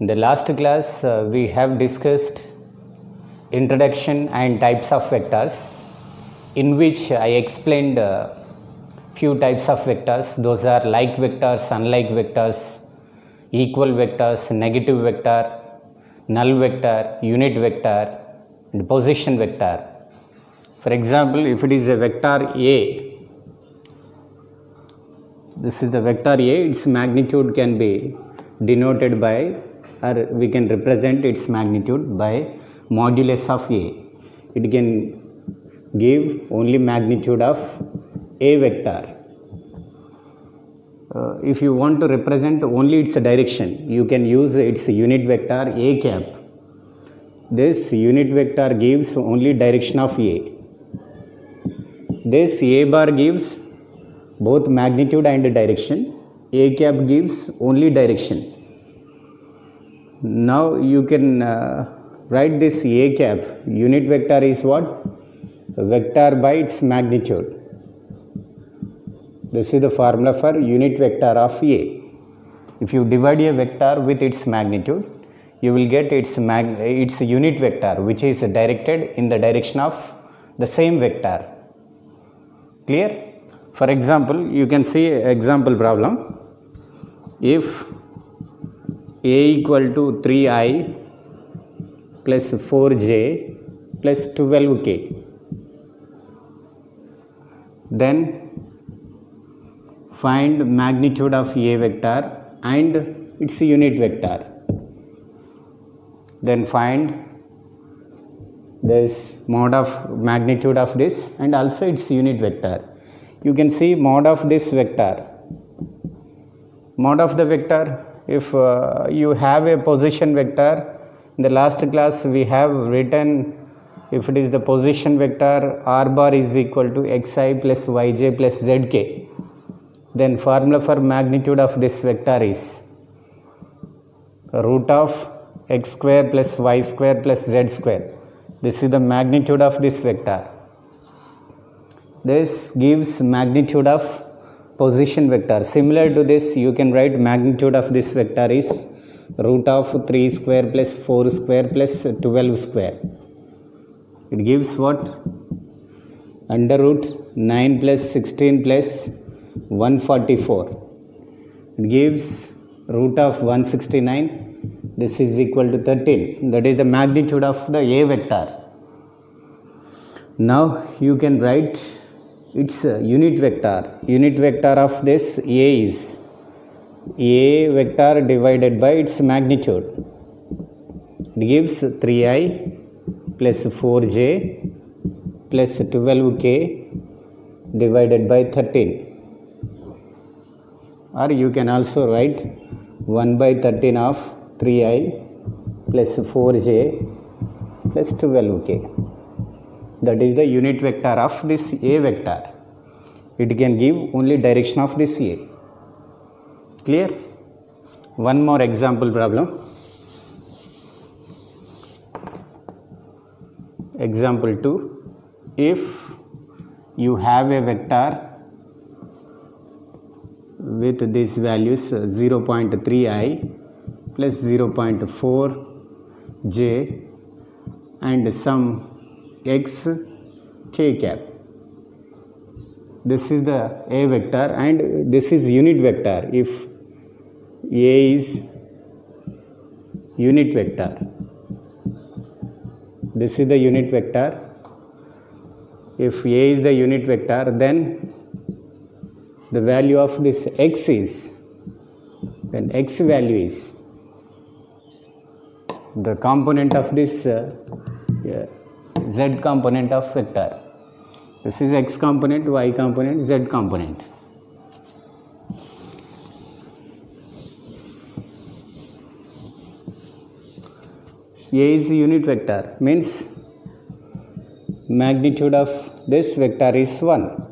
In the last class, we have discussed introduction and types of vectors, in which I explained few types of vectors. Those are like vectors, unlike vectors, equal vectors, negative vector, null vector, unit vector, and position vector. For example, if it is a vector A, this is the vector A, its magnitude can be denoted by, or we can represent its magnitude by modulus of A. It can give only magnitude of A vector. If you want to represent only its direction, you can use its unit vector A cap. This unit vector gives only direction of A. This A bar gives both magnitude and direction. A cap gives only direction. Now you can write this A cap. Unit vector is what? Vector by its magnitude. This is the formula for unit vector of A. If you divide a vector with its magnitude, you will get its unit vector, which is directed in the direction of the same vector. Clear? For example, you can see example problem. If A equal to 3i plus 4j plus 12k, then find magnitude of A vector and its unit vector. Then find this mod of magnitude of this and also its unit vector. You can see mod of this vector. Mod of the vector, if you have a position vector, in the last class we have written, if it is the position vector, r bar is equal to xi plus yj plus zk. Then formula for magnitude of this vector is root of x square plus y square plus z square. This is the magnitude of this vector. This gives magnitude of position vector. Similar to this, you can write magnitude of this vector is root of 3 square plus 4 square plus 12 square. It gives what? Under root 9 plus 16 plus 144. It gives root of 169. This is equal to 13. That is the magnitude of the A vector. Now you can write its unit vector. Unit vector of this A is A vector divided by its magnitude. It gives 3i plus 4j plus 12k divided by 13. Or you can also write 1 by 13 of 3i plus 4j plus 12k. That is the unit vector of this A vector. It can give only direction of this A. Clear? One more example problem. Example 2. If you have a vector with these values 0.3i plus 0.4j and some x k cap. This is the A vector and this is unit vector. If A is unit vector, this is the unit vector. If A is the unit vector, then the value of this x is, when x value is the component of this z component of vector. This is x component, y component, z component. A is unit vector, means magnitude of this vector is 1.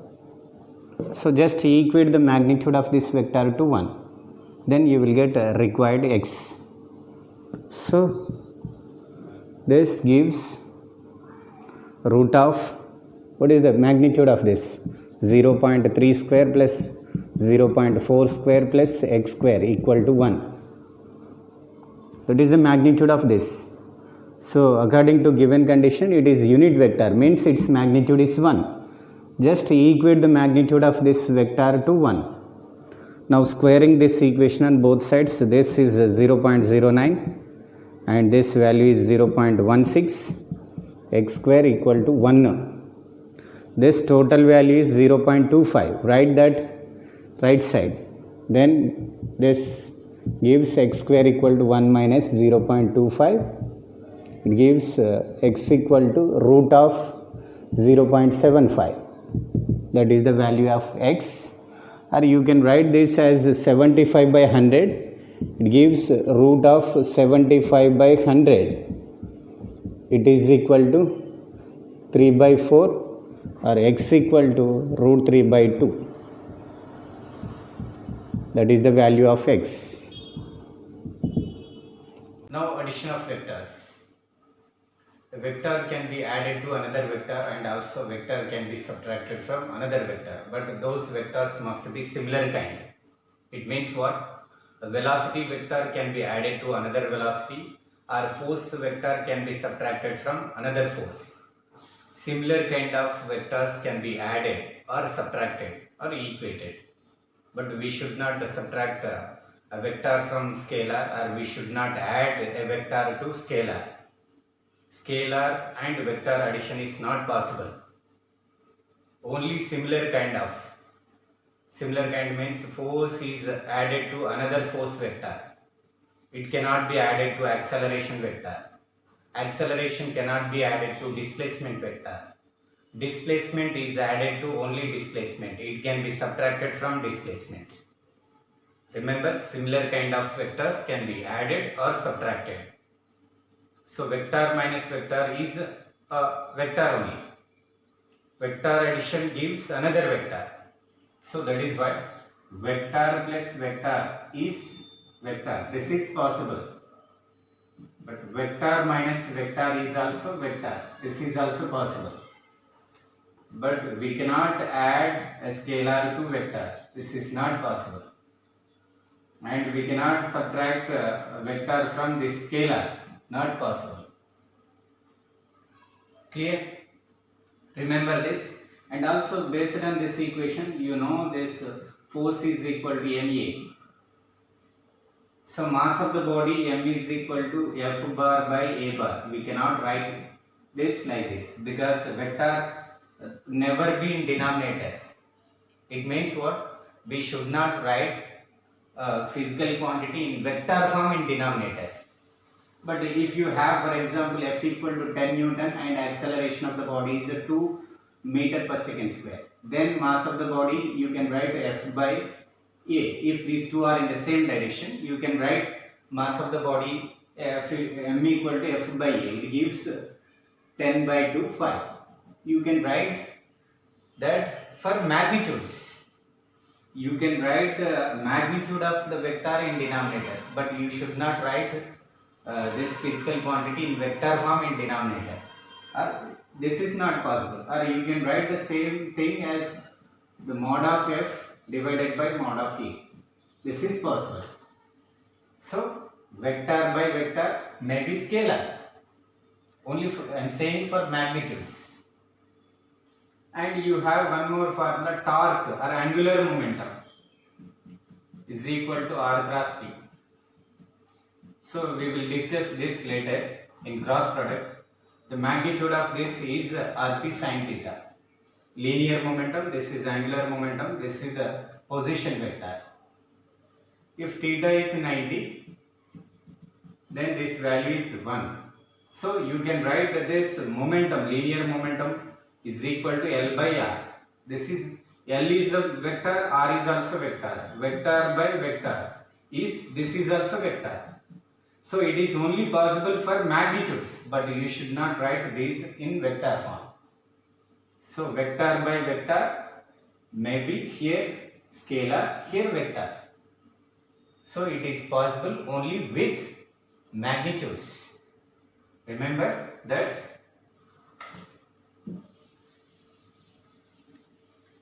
So just equate the magnitude of this vector to 1. Then you will get required x. So this gives root of, what is the magnitude of this? 0.3 square plus 0.4 square plus x square equal to 1. That is the magnitude of this. So according to given condition, it is unit vector, means its magnitude is 1. Just equate the magnitude of this vector to 1. Now squaring this equation on both sides, this is 0.09 and this value is 0.16, x square equal to 1. This total value is 0.25. Write that right side. Then this gives x square equal to 1 minus 0.25. It gives x equal to root of 0.75. That is the value of x. Or you can write this as 75 by 100. It gives root of 75 by 100. It is equal to 3 by 4, or x equal to root 3 by 2. That is the value of x. Now addition of vectors. A vector can be added to another vector and also vector can be subtracted from another vector, but those vectors must be similar kind. It means what? A velocity vector can be added to another velocity, or force vector can be subtracted from another force. Similar kind of vectors can be added or subtracted or equated, but we should not subtract a vector from scalar, or we should not add a vector to scalar. Scalar and vector addition is not possible. Only similar kind means force is added to another force vector. It cannot be added to acceleration vector. Acceleration cannot be added to displacement vector. Displacement is added to only displacement. It can be subtracted from displacement. Remember, similar kind of vectors can be added or subtracted. So vector minus vector is a vector only. Vector addition gives another vector. So that is why vector plus vector is vector. This is possible. But vector minus vector is also vector. This is also possible. But we cannot add a scalar to vector. This is not possible. And we cannot subtract a vector from this scalar. Not possible. Clear? Remember this. And also based on this equation, you know this force is equal to ma. So mass of the body m is equal to f bar by a bar. We cannot write this like this because vector never be in denominator. It means what? We should not write physical quantity in vector form in denominator. But if you have, for example, F equal to 10 Newton and acceleration of the body is 2 meter per second square, then mass of the body you can write F by A. If these two are in the same direction, you can write mass of the body m equal to F by A. It gives 10 by 2, 5. You can write that for magnitudes. You can write the magnitude of the vector in denominator, but you should not write this physical quantity in vector form in denominator. This is not possible. Or you can write the same thing as the mod of f divided by mod of a. This is possible. So vector by vector may be scalar. Only I am saying for magnitudes. And you have one more formula, torque or angular momentum is equal to r cross p. So we will discuss this later in cross product. The magnitude of this is rp sin theta. Linear momentum, this is angular momentum, this is the position vector. If theta is 90, then this value is 1. So you can write this momentum, linear momentum is equal to L by R. This is L is the vector, R is also vector. Vector by vector is, this is also vector. So it is only possible for magnitudes, but you should not write these in vector form. So vector by vector may be here scalar, here vector. So it is possible only with magnitudes. Remember that.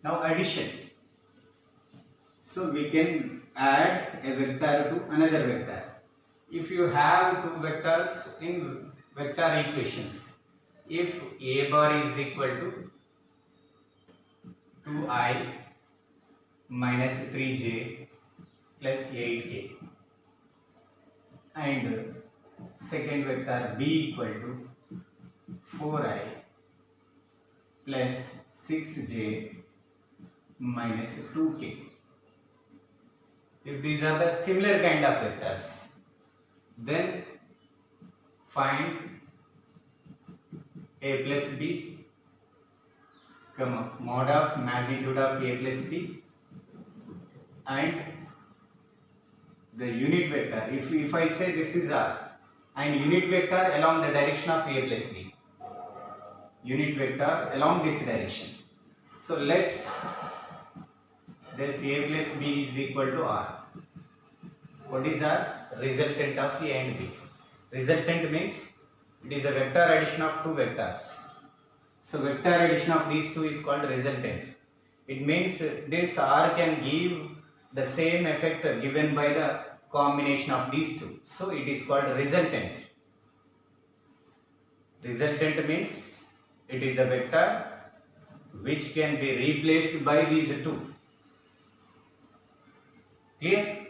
Now addition. So we can add a vector to another vector. if you have two vectors in vector equations, if a bar is equal to 2i minus 3j plus 8k and second vector b equal to 4i plus 6j minus 2k. If these are the similar kind of vectors, then find a plus b, comma, mod of magnitude of a plus b and the unit vector. If I say this is r and unit vector along the direction of a plus b, unit vector along this direction. So let this a plus b is equal to r. What is r? Resultant of a and b. Resultant means it is the vector addition of two vectors. So vector addition of these two is called resultant. It means this r can give the same effect given by the combination of these two. So it is called resultant. Resultant means it is the vector which can be replaced by these two. Clear?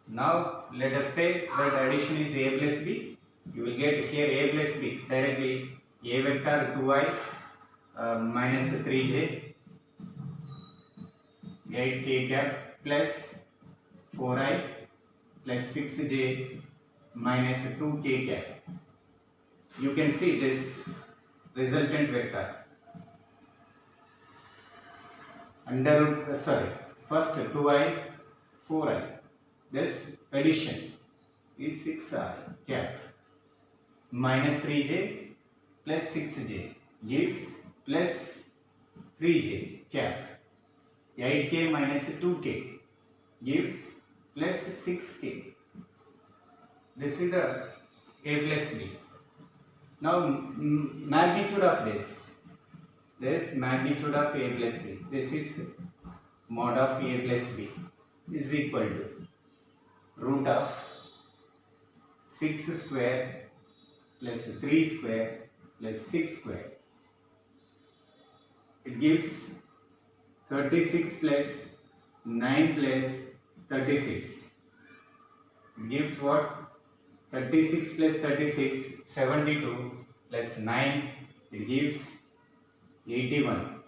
Now let us say that addition is a plus b. You will get here a plus b directly, a vector 2i minus 3j 8k cap plus 4i plus 6j minus 2k cap. You can see this resultant vector under first 2i 4i, this addition is 6i cap minus 3j plus 6j gives plus 3j cap, 8k minus 2k gives plus 6k. This is the a plus b. Now magnitude of this magnitude of a plus b, this is mod of a plus b is equal to root of 6 square plus 3 square plus 6 square. It gives 36 plus 9 plus 36. It gives what? 36 plus 36, 72 plus 9, it gives 81.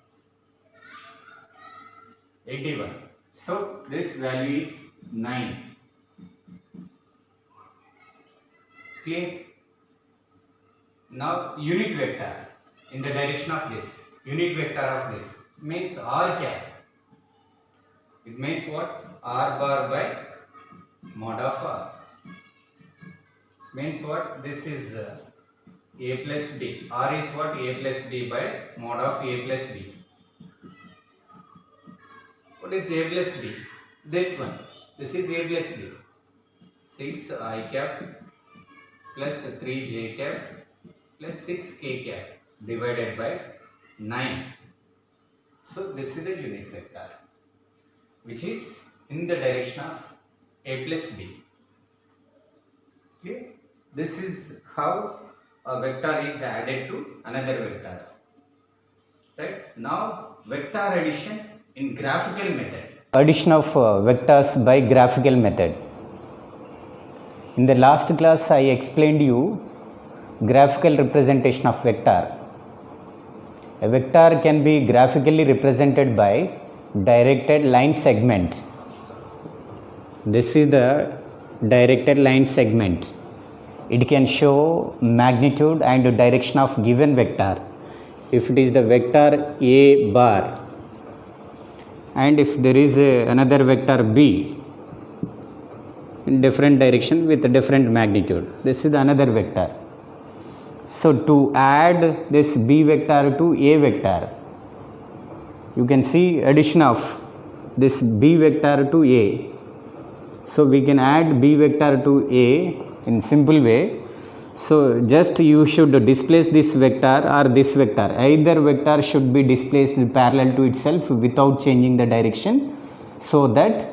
81. So this value is 9. Clear? Now unit vector in the direction of this, unit vector of this means r cap. It means what? R bar by mod of r. Means what? This is a plus b. R is what? A plus b by mod of a plus b. What is a plus b? This one. This is a plus b. 6 I cap plus 3 j cap plus 6 k cap divided by 9. So this is the unit vector which is in the direction of a plus b. Okay? This is how a vector is added to another vector. Right? Now vector addition in graphical method. Addition of vectors by graphical method. In the last class I explained you graphical representation of vector. A vector can be graphically represented by directed line segment. This is the directed line segment. It can show magnitude and direction of given vector. If it is the vector a bar and if there is another vector b in different direction with different magnitude, this is another vector. So to add this b vector to a vector, you can see addition of this b vector to a. So we can add b vector to a in simple way. So just you should displace this vector or this vector. Either vector should be displaced parallel to itself without changing the direction, so that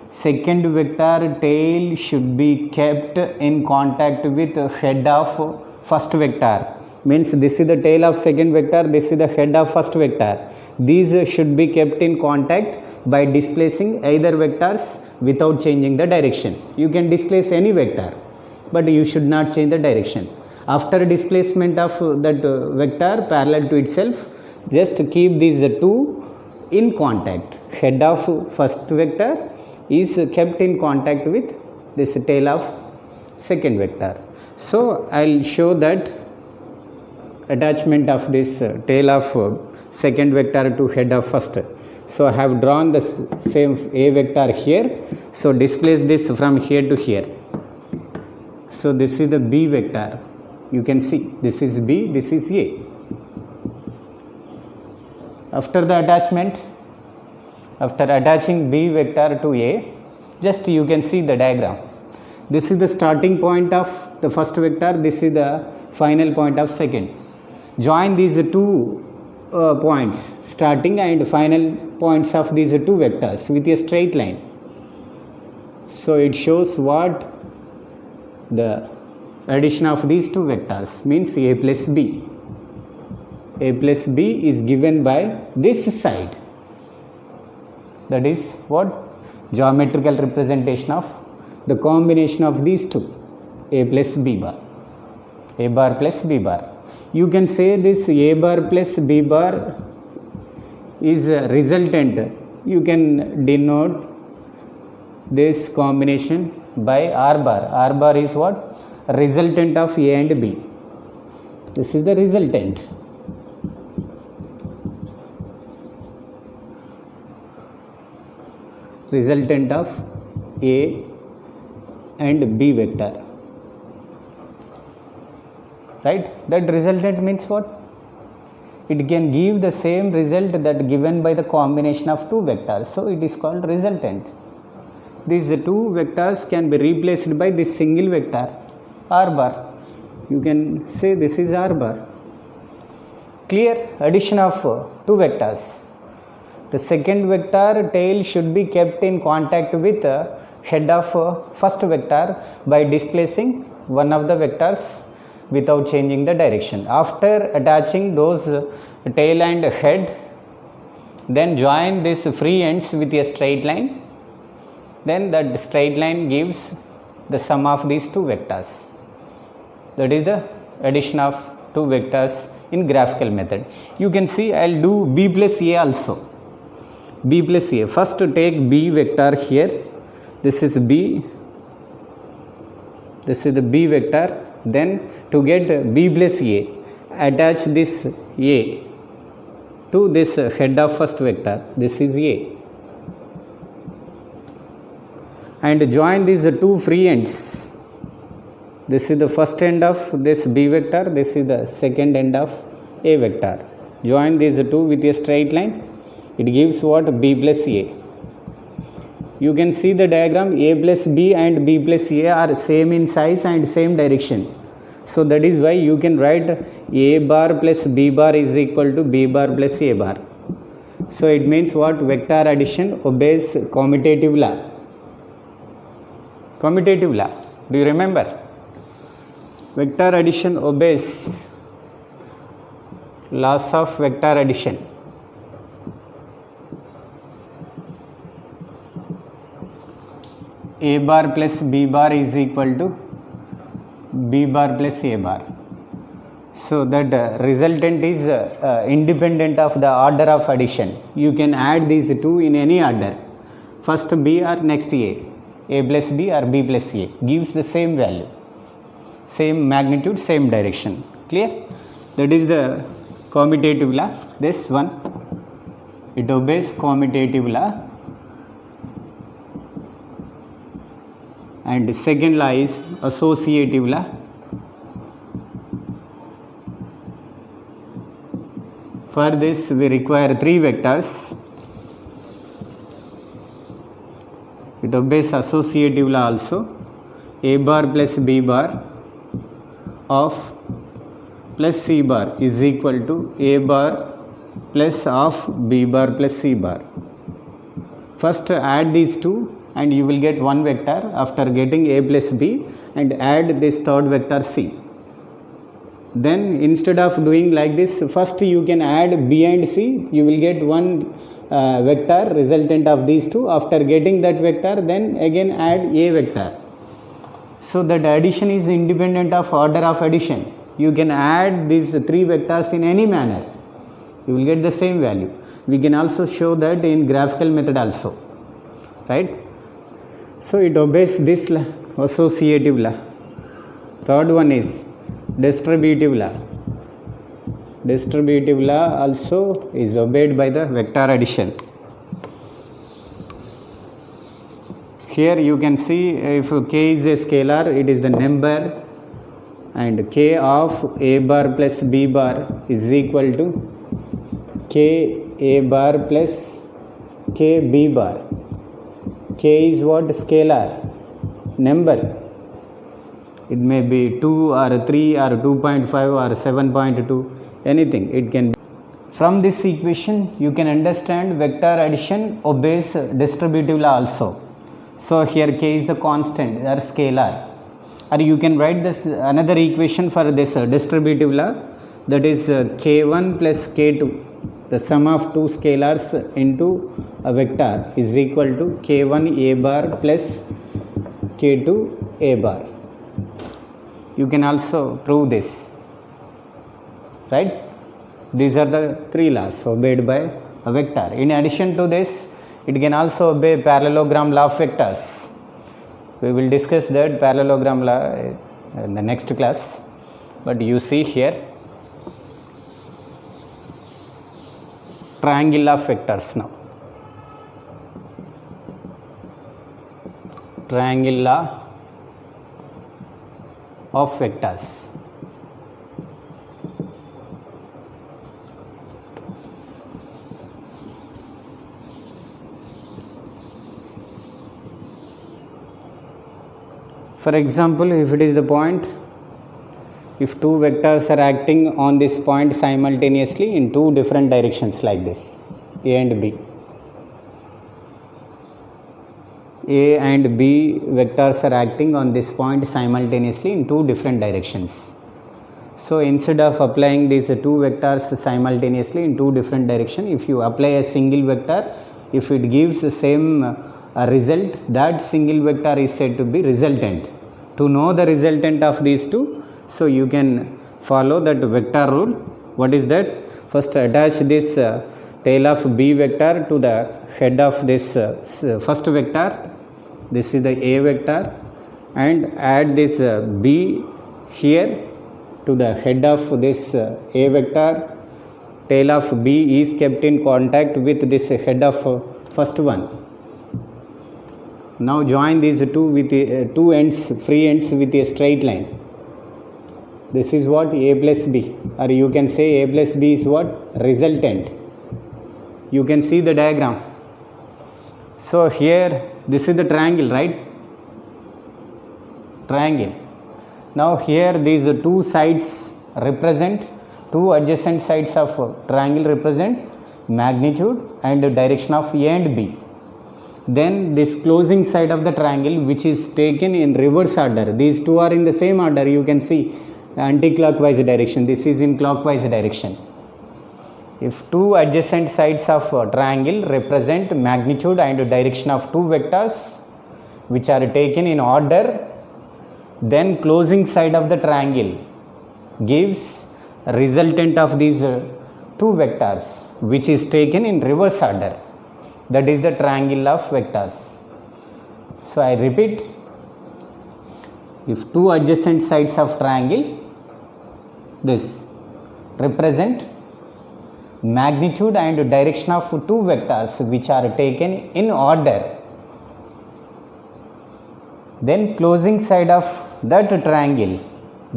second vector tail should be kept in contact with head of first vector. Means this is the tail of second vector, this is the head of first vector. These should be kept in contact by displacing either vectors without changing the direction. You can displace any vector, but you should not change the direction. After displacement of that vector parallel to itself, just keep these two in contact. Head of first vector is kept in contact with this tail of second vector. So I'll show that attachment of this tail of second vector to head of first. So I have drawn the same A vector here. So displace this from here to here. So this is the B vector. You can see this is B, this is A. After the attachment, after attaching B vector to A, just you can see the diagram. This is the starting point of the first vector, this is the final point of second. Join these two points, starting and final points of these two vectors with a straight line. So it shows what the addition of these two vectors means A plus B. A plus B is given by this side. That is what? Geometrical representation of the combination of these two, A plus B bar. A bar plus B bar. You can say this A bar plus B bar is resultant. You can denote this combination by R bar. R bar is what? Resultant of A and B. This is the resultant. Resultant of A and B vector. Right? That resultant means what? It can give the same result that given by the combination of two vectors. So it is called resultant. These two vectors can be replaced by this single vector R bar. You can say this is R bar. Clear? Addition of two vectors. The second vector tail should be kept in contact with head of first vector by displacing one of the vectors without changing the direction. After attaching those tail and head, then join these free ends with a straight line. Then that straight line gives the sum of these two vectors. That is the addition of two vectors in graphical method. You can see I'll do B plus A also. B plus A. First take B vector here. This is B. This is the B vector. Then to get B plus A, attach this A to this head of first vector. This is A. And join these two free ends. This is the first end of this B vector. This is the second end of A vector. Join these two with a straight line. It gives what? B plus A. You can see the diagram. A plus B and B plus A are same in size and same direction. So that is why you can write A bar plus B bar is equal to B bar plus A bar. So it means what? Vector addition obeys commutative law. Commutative law. Do you remember? Vector addition obeys laws of vector addition. A bar plus B bar is equal to B bar plus A bar. So that resultant is independent of the order of addition. You can add these two in any order. First B or next A. A plus B or B plus A gives the same value, same magnitude, same direction. Clear? That is the commutative law. This one, it obeys commutative law. And the second law is associative law. For this we require three vectors. It obeys associative law also. A bar plus B bar of plus C bar is equal to A bar plus of B bar plus C bar. First add these two and you will get one vector after getting a plus b, and add this third vector c. Then instead of doing like this, first you can add b and c, you will get one vector resultant of these two. After getting that vector, then again add a vector. So that addition is independent of order of addition. You can add these three vectors in any manner, you will get the same value. We can also show that in graphical method also, right? So it obeys this law, associative law. Third one is distributive law. Distributive law also is obeyed by the vector addition. Here you can see, if k is a scalar, it is the number, and k of a bar plus b bar is equal to k a bar plus k b bar. K is what? Scalar, number. It may be 2 or 3 or 2.5 or 7.2, anything it can be. From this equation you can understand vector addition obeys distributive law also. So here k is the constant or scalar, or you can write this another equation for this distributive law, that is k1 plus k2, the sum of two scalars into a vector, is equal to k1 a bar plus k2 a bar. You can also prove this, right? These are the three laws obeyed by a vector. In addition to this, it can also obey parallelogram law of vectors. We will discuss that parallelogram law in the next class. But you see here, triangle law of vectors now. Triangle law of vectors. For example, if it is the point, if two vectors are acting on this point simultaneously in two different directions like this, a and b. A and B vectors are acting on this point simultaneously in two different directions. So instead of applying these two vectors simultaneously in two different directions, if you apply a single vector, if it gives the same result, that single vector is said to be resultant. To know the resultant of these two, so you can follow that vector rule. What is that? First attach this tail of B vector to the head of this first vector. This is the A vector, and add this B here to the head of this A vector. Tail of B is kept in contact with this head of first one. Now join these two with two ends, free ends, with a straight line. This is what? A plus B, or you can say A plus B is what? Resultant. You can see the diagram. So here this is the triangle, right? Triangle. Now here these two sides represent, two adjacent sides of triangle represent magnitude and direction of A and B. Then this closing side of the triangle, which is taken in reverse order, these two are in the same order, you can see anti-clockwise direction, this is in clockwise direction. If two adjacent sides of triangle represent magnitude and direction of two vectors which are taken in order, then closing side of the triangle gives resultant of these two vectors which is taken in reverse order. That is the triangle of vectors. So I repeat, if two adjacent sides of triangle, this represent magnitude and direction of two vectors which are taken in order, then closing side of that triangle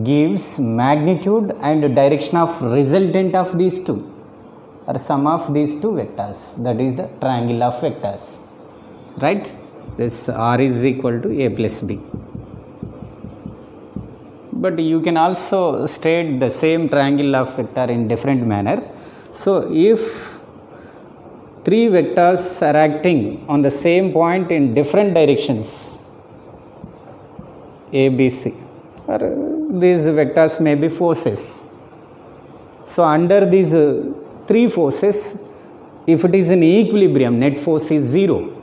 gives magnitude and direction of resultant of these two, or sum of these two vectors. That is the triangle of vectors, right? This R is equal to A plus B. But you can also state the same triangle of vector in different manner. So if three vectors are acting on the same point in different directions, A, B, C, or these vectors may be forces. So under these three forces, if it is in equilibrium, net force is 0.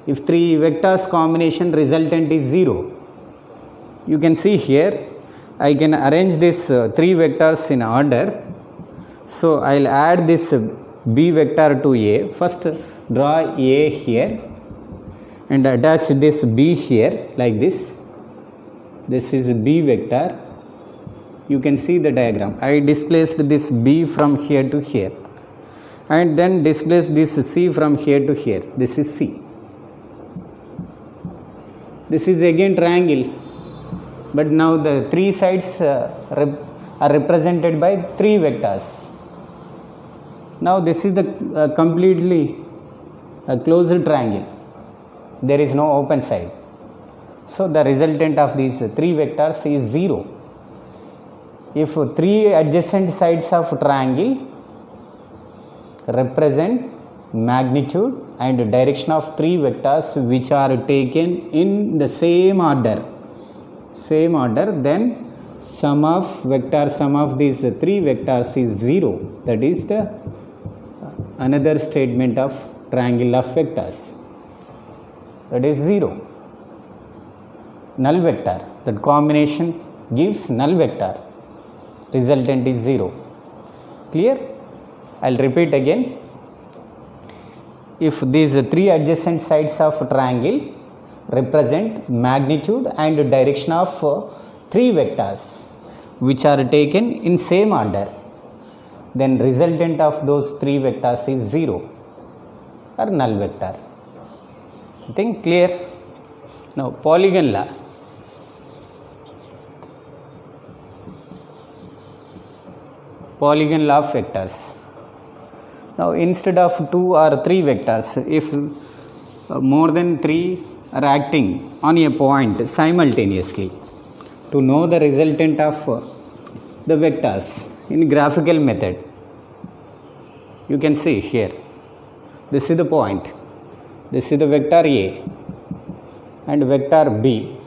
If three vectors combination resultant is 0. You can see here, I can arrange these three vectors in order. So I'll add this B vector to A. First draw A here and attach this B here like this. This is B vector. You can see the diagram. I displaced this B from here to here and then displace this C from here to here. This is C. This is again triangle, but now the three sides are represented by three vectors. Now this is the completely closed triangle. There is no open side. So the resultant of these three vectors is 0. If three adjacent sides of triangle represent magnitude and direction of three vectors which are taken in the same order, then sum of these three vectors is 0. That is the another statement of triangle of vectors. That is 0. Null vector. That combination gives null vector. Resultant is 0. Clear? I'll repeat again. If these three adjacent sides of triangle represent magnitude and direction of three vectors which are taken in same order, then resultant of those three vectors is 0 or null vector. I think clear? Now polygon law. Polygon law of vectors. Now instead of two or three vectors, if more than three are acting on a point simultaneously, to know the resultant of the vectors in graphical method, you can see here, this is the point, this is the vector A and vector B,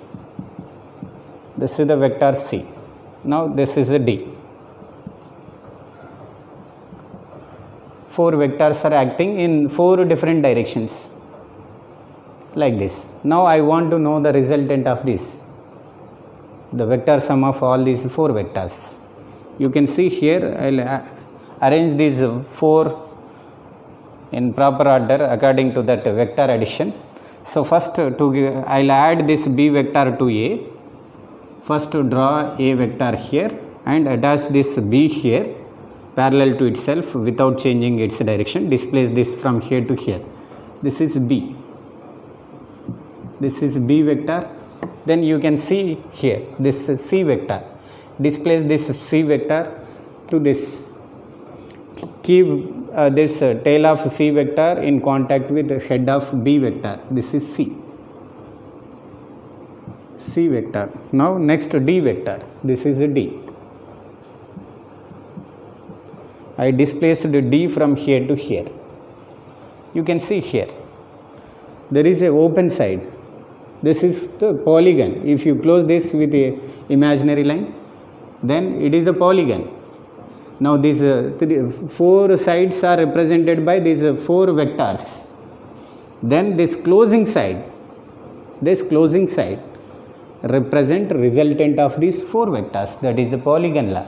this is the vector C. Now this is the D. Four vectors are acting in four different directions like this. Now I want to know the resultant of this, the vector sum of all these four vectors. You can see here, I'll arrange these four in proper order according to that vector addition. So first I'll add this B vector to A. First draw A vector here and attach this B here parallel to itself without changing its direction. Displace this from here to here. This is B. This is B vector. Then you can see here this C vector. Displace this C vector to this. Keep this tail of C vector in contact with the head of B vector. This is C. C vector. Now next D vector. This is a D. I displaced D from here to here. You can see here, there is a open side. This is the polygon. If you close this with a imaginary line, then it is the polygon. Now these four sides are represented by these four vectors. Then this closing side represent resultant of these four vectors. That is the polygon law.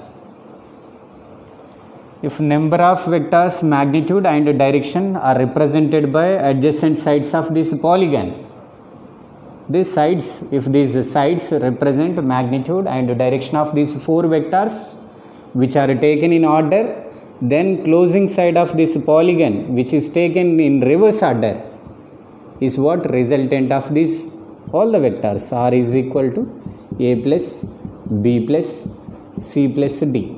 If number of vectors, magnitude and direction are represented by adjacent sides of this polygon, these sides, if these sides represent magnitude and direction of these four vectors which are taken in order, then closing side of this polygon which is taken in reverse order is what resultant of this all the vectors. R is equal to A plus B plus C plus D.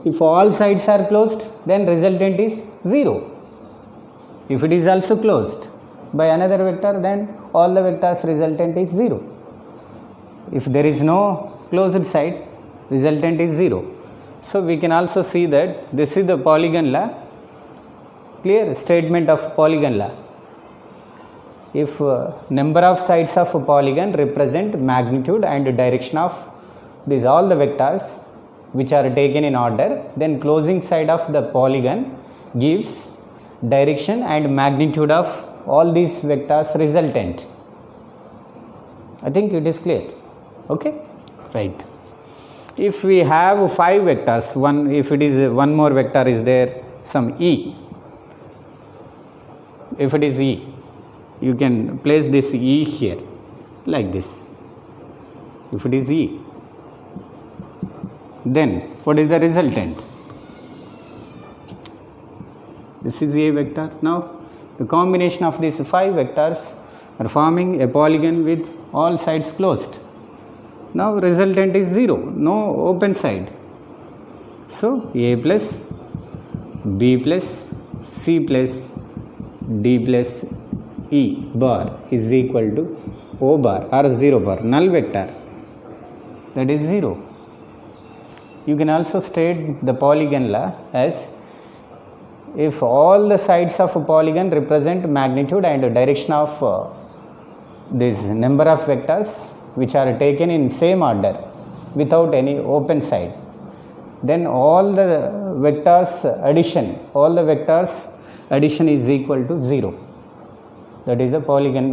If all sides are closed, then resultant is 0. If it is also closed by another vector, then all the vectors resultant is 0. If there is no closed side, resultant is 0. So we can also see that this is the polygon law. Clear statement of polygon law. If number of sides of a polygon represent magnitude and direction of these all the vectors which are taken in order, then closing side of the polygon gives direction and magnitude of all these vectors resultant. I think it is clear. Okay, right. If we have 5 vectors, if it is one more vector is there, some E. If it is E, you can place this E here like this. If it is E, then what is the resultant? This is A vector. Now the combination of these 5 vectors are forming a polygon with all sides closed. Now resultant is 0, no open side. So A plus B plus C plus D plus E bar is equal to O bar or 0 bar, null vector, that is 0. You can also state the polygon law as if all the sides of a polygon represent magnitude and direction of this number of vectors which are taken in same order without any open side, then all the vectors addition is equal to 0. That is the polygon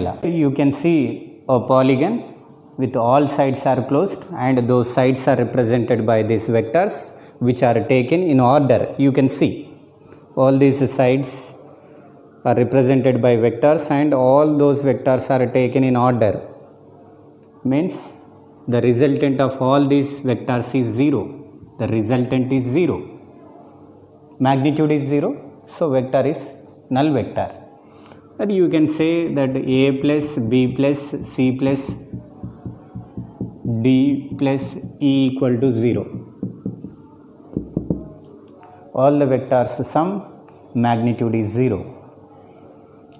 law. You can see a polygon with all sides are closed and those sides are represented by these vectors which are taken in order. You can see all these sides are represented by vectors and all those vectors are taken in order. Means the resultant of all these vectors is 0. The resultant is 0. Magnitude is 0. So vector is null vector. And you can say that A plus B plus C plus D plus E equal to 0. All the vectors sum magnitude is 0.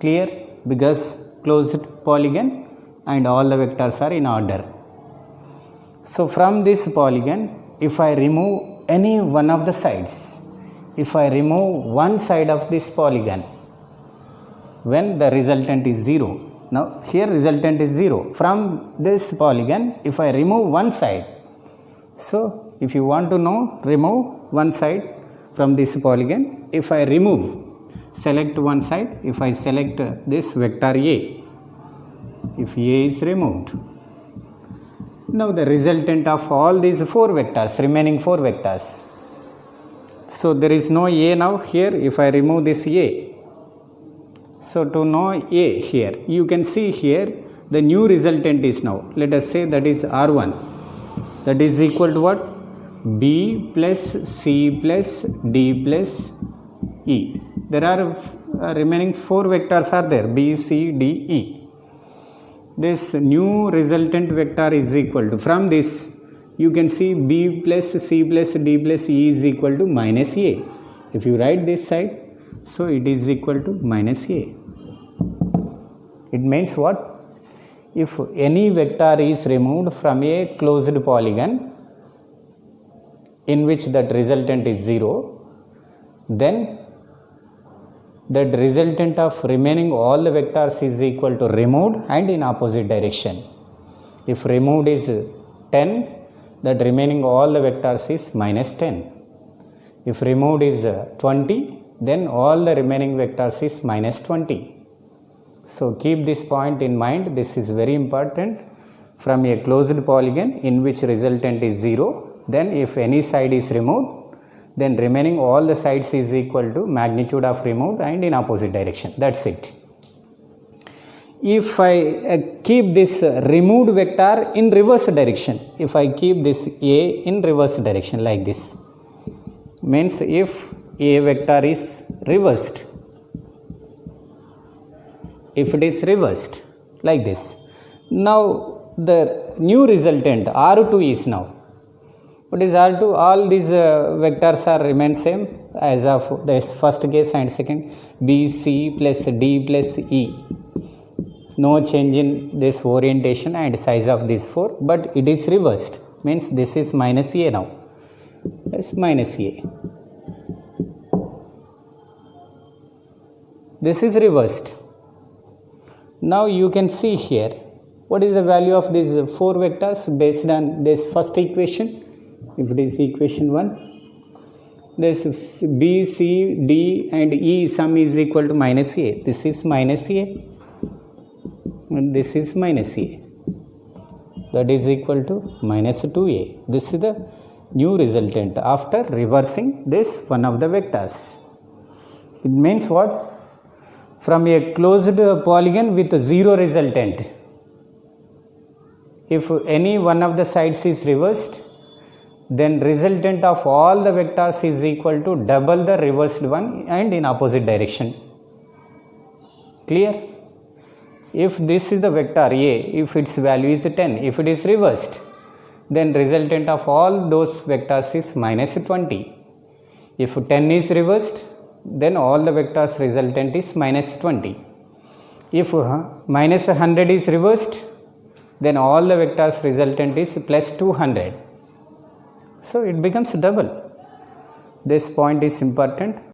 Clear? Because closed polygon and all the vectors are in order. So from this polygon, if I remove any one of the sides, if I remove one side of this polygon, when the resultant is 0. Now here resultant is 0. From this polygon, if I remove one side, so if you want to know, remove one side from this polygon. If I remove, select one side. If I select this vector A, if A is removed, now the resultant of all these 4 vectors, remaining 4 vectors. So there is no A now here. If I remove this A, so to know A here, you can see here the new resultant is now, let us say that is R1, that is equal to what? B plus C plus D plus E. There are remaining 4 vectors are there, B, C, D, E. This new resultant vector is equal to, from this you can see B plus C plus D plus E is equal to minus A. If you write this side, so it is equal to minus A. It means what? If any vector is removed from a closed polygon in which that resultant is 0, then that resultant of remaining all the vectors is equal to removed and in opposite direction. If removed is 10, that remaining all the vectors is minus 10. If removed is 20, then all the remaining vectors is minus 20. So keep this point in mind. This is very important. From a closed polygon in which resultant is 0, then if any side is removed, then remaining all the sides is equal to magnitude of removed and in opposite direction. That's it. If I keep this removed vector in reverse direction, if I keep this A in reverse direction like this, means if A vector is reversed, if it is reversed like this, now the new resultant R2 is now, what is R2? All these vectors are remain same as of this first case and second, B, C plus D plus E. No change in this orientation and size of these 4, but it is reversed, means this is minus A now. as minus A. This is reversed. Now you can see here what is the value of these 4 vectors based on this first equation. If it is equation 1, this B, C, D and E sum is equal to minus A. This is minus A and this is minus A. That is equal to minus 2A. This is the new resultant after reversing this one of the vectors. It means what? From a closed polygon with 0 resultant, if any one of the sides is reversed, then resultant of all the vectors is equal to double the reversed one and in opposite direction. Clear? If this is the vector A, if its value is 10, if it is reversed, then resultant of all those vectors is minus 20. If 10 is reversed, then all the vectors resultant is minus 20. If minus 100 is reversed, then all the vectors resultant is plus 200. So it becomes double. This point is important.